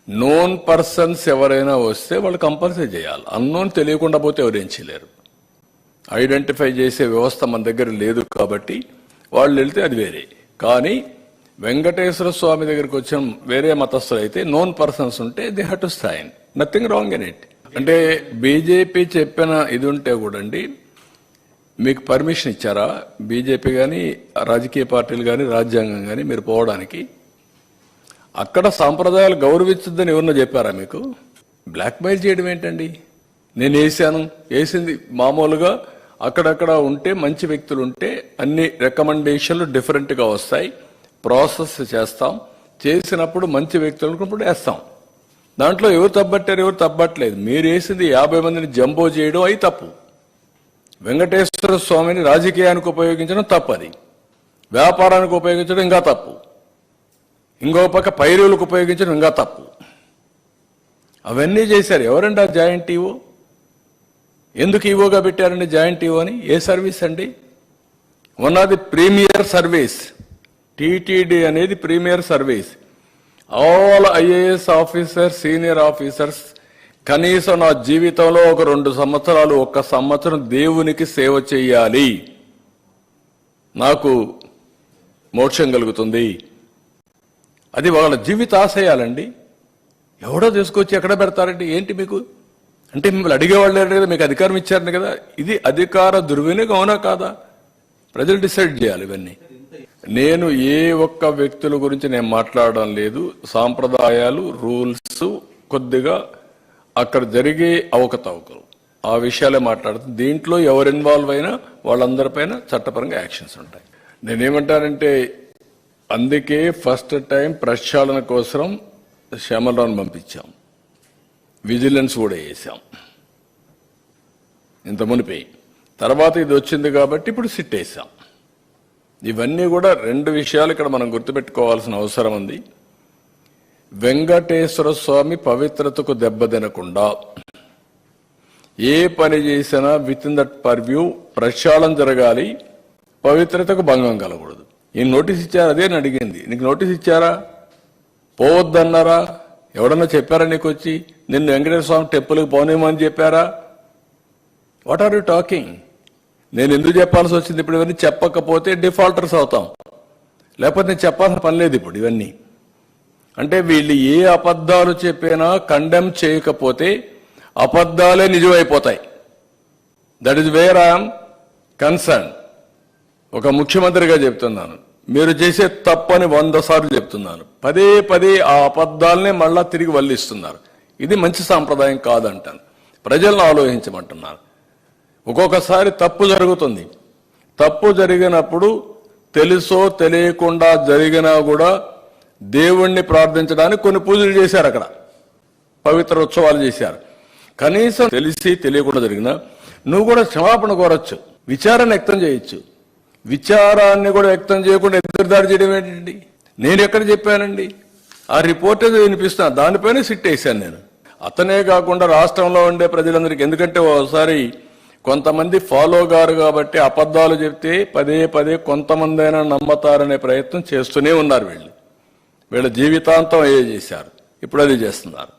Known persons ఎవరైనా వస్తే వాళ్ళు కంపల్సరీ చేయాలి. అన్నోన్ తెలియకుండా పోతే ఎవరేం చేయలేరు. ఐడెంటిఫై చేసే వ్యవస్థ మన దగ్గర లేదు కాబట్టి వాళ్ళు వెళ్తే అది వేరే. కానీ వెంకటేశ్వర స్వామి దగ్గరికి వచ్చిన వేరే మతస్థులు అయితే నోన్ పర్సన్స్ ఉంటే they have to sign, nothing wrong in it. అంటే బీజేపీ చెప్పిన ఇది ఉంటే కూడా అండి, మీకు పర్మిషన్ ఇచ్చారా బీజేపీ కానీ రాజకీయ పార్టీలు కానీ రాజ్యాంగం కానీ మీరు పోవడానికి? అక్కడ సాంప్రదాయాలు గౌరవించద్దని ఎవరన్నా చెప్పారా మీకు? బ్లాక్మెయిల్ చేయడం ఏంటండి? నేను వేసింది మామూలుగా అక్కడక్కడ ఉంటే మంచి వ్యక్తులు ఉంటే అన్ని రికమెండేషన్లు డిఫరెంట్గా వస్తాయి, ప్రాసెస్ చేస్తాం, చేసినప్పుడు మంచి వ్యక్తులు వేస్తాం. దాంట్లో ఎవరు తప్పట్టారు, ఎవరు తప్పట్లేదు. మీరు వేసింది 50 మందిని జంబో చేయడం అయి తప్పు. వెంకటేశ్వర స్వామిని రాజకీయానికి ఉపయోగించడం తప్పది, వ్యాపారానికి ఉపయోగించడం ఇంకా తప్పు, ఇంకో పక్క పైరువులకు ఉపయోగించడం ఇంకా తప్పు. అవన్నీ చేశారు. ఎవరండి ఆ జాయింట్ ఈవో? ఎందుకు ఈవోగా పెట్టారండి జాయింట్ ఈవో అని? ఏ సర్వీస్ అండి? One of the premier service. TTD అనేది premier service. All IAS officers, senior officers కనీసం నా జీవితంలో ఒక 2 సంవత్సరాలు, 1 సంవత్సరం దేవునికి సేవ చేయాలి, నాకు మోక్షం కలుగుతుంది. అది వాళ్ళ జీవిత ఆశయాలండి. ఎవడో తీసుకొచ్చి ఎక్కడ పెడతారండి? ఏంటి మీకు అంటే మిమ్మల్ని అడిగేవాళ్ళు లేరు కదా, మీకు అధికారం ఇచ్చారని కదా. ఇది అధికార దుర్వినియోగం అవునా కాదా? ప్రజలు డిసైడ్ చేయాలి ఇవన్నీ. నేను ఏ ఒక్క వ్యక్తుల గురించి నేను మాట్లాడడం లేదు. సాంప్రదాయాలు, రూల్స్, కొద్దిగా అక్కడ జరిగే అవకతవకలు, ఆ విషయాలే మాట్లాడుతుంది. దీంట్లో ఎవరు ఇన్వాల్వ్ అయినా వాళ్ళందరిపైన చట్టపరంగా యాక్షన్స్ ఉంటాయి. నేనేమంటానంటే అందుకే ఫస్ట్ టైం ప్రక్షాళన కోసం శ్యామలరావును పంపించాం, విజిలెన్స్ కూడా వేసాం ఇంత మునిపే. తర్వాత ఇది వచ్చింది కాబట్టి ఇప్పుడు సిట్ వేసాం. ఇవన్నీ కూడా 2 విషయాలు ఇక్కడ మనం గుర్తుపెట్టుకోవాల్సిన అవసరం ఉంది. వెంకటేశ్వర స్వామి పవిత్రతకు దెబ్బతినకుండా ఏ పని చేసినా విత్ ఇన్ దట్ పర్వ్యూ ప్రక్షాళన జరగాలి, పవిత్రతకు భంగం కలగకూడదు. ఈ నోటీస్ ఇచ్చారా? అదే అడిగింది. నీకు నోటీస్ ఇచ్చారా? పోవద్దన్నారా? ఎవడన్నా చెప్పారా నీకు వచ్చి నిన్ను వెంకటేశ్వర స్వామి టెంపుల్కి పోనేమని చెప్పారా? What are you talking? నేను ఎందుకు చెప్పాల్సి వచ్చింది? ఇప్పుడు ఇవన్నీ చెప్పకపోతే డిఫాల్టర్స్ అవుతాం, లేకపోతే నేను చెప్పాల్సిన పని లేదు ఇప్పుడు ఇవన్నీ. అంటే వీళ్ళు ఏ అబద్ధాలు చెప్పినా కండెమ్ చేయకపోతే అబద్ధాలే నిజమైపోతాయి. That is where I'm concerned. ఒక ముఖ్యమంత్రిగా చెప్తున్నాను, మీరు చేసే తప్పని 100 సార్లు చెప్తున్నాను. పదే పదే ఆ అబద్ధాలనే మళ్ళా తిరిగి వల్లిస్తున్నారు. ఇది మంచి సాంప్రదాయం కాదంటాను. ప్రజలను ఆలోచించమంటున్నారు. ఒక్కొక్కసారి తప్పు జరుగుతుంది. తప్పు జరిగినప్పుడు తెలుసో తెలియకుండా జరిగినా కూడా దేవుణ్ణి ప్రార్థించడానికి కొన్ని పూజలు చేశారు, అక్కడ పవిత్ర ఉత్సవాలు చేశారు. కనీసం తెలిసి తెలియకుండా జరిగినా నువ్వు కూడా క్షమాపణ కోరచ్చు, విచారణ వ్యక్తం చేయొచ్చు. విచారాన్ని కూడా వ్యక్తం చేయకుండా ఎదురుదాడి చేయడం ఏంటండి? నేను ఎక్కడ చెప్పానండి? ఆ రిపోర్ట్ ఏదో వినిపిస్తున్నా, దానిపైన సిట్ వేశాను నేను. అతనే కాకుండా రాష్ట్రంలో ఉండే ప్రజలందరికీ, ఎందుకంటే ఒకసారి కొంతమంది ఫాలో గారు కాబట్టి అబద్ధాలు చెప్తే పదే పదే కొంతమంది అయినా నమ్మతారనే ప్రయత్నం చేస్తూనే ఉన్నారు. వీళ్ళ జీవితాంతం అయ్యే చేశారు, ఇప్పుడు అది చేస్తున్నారు.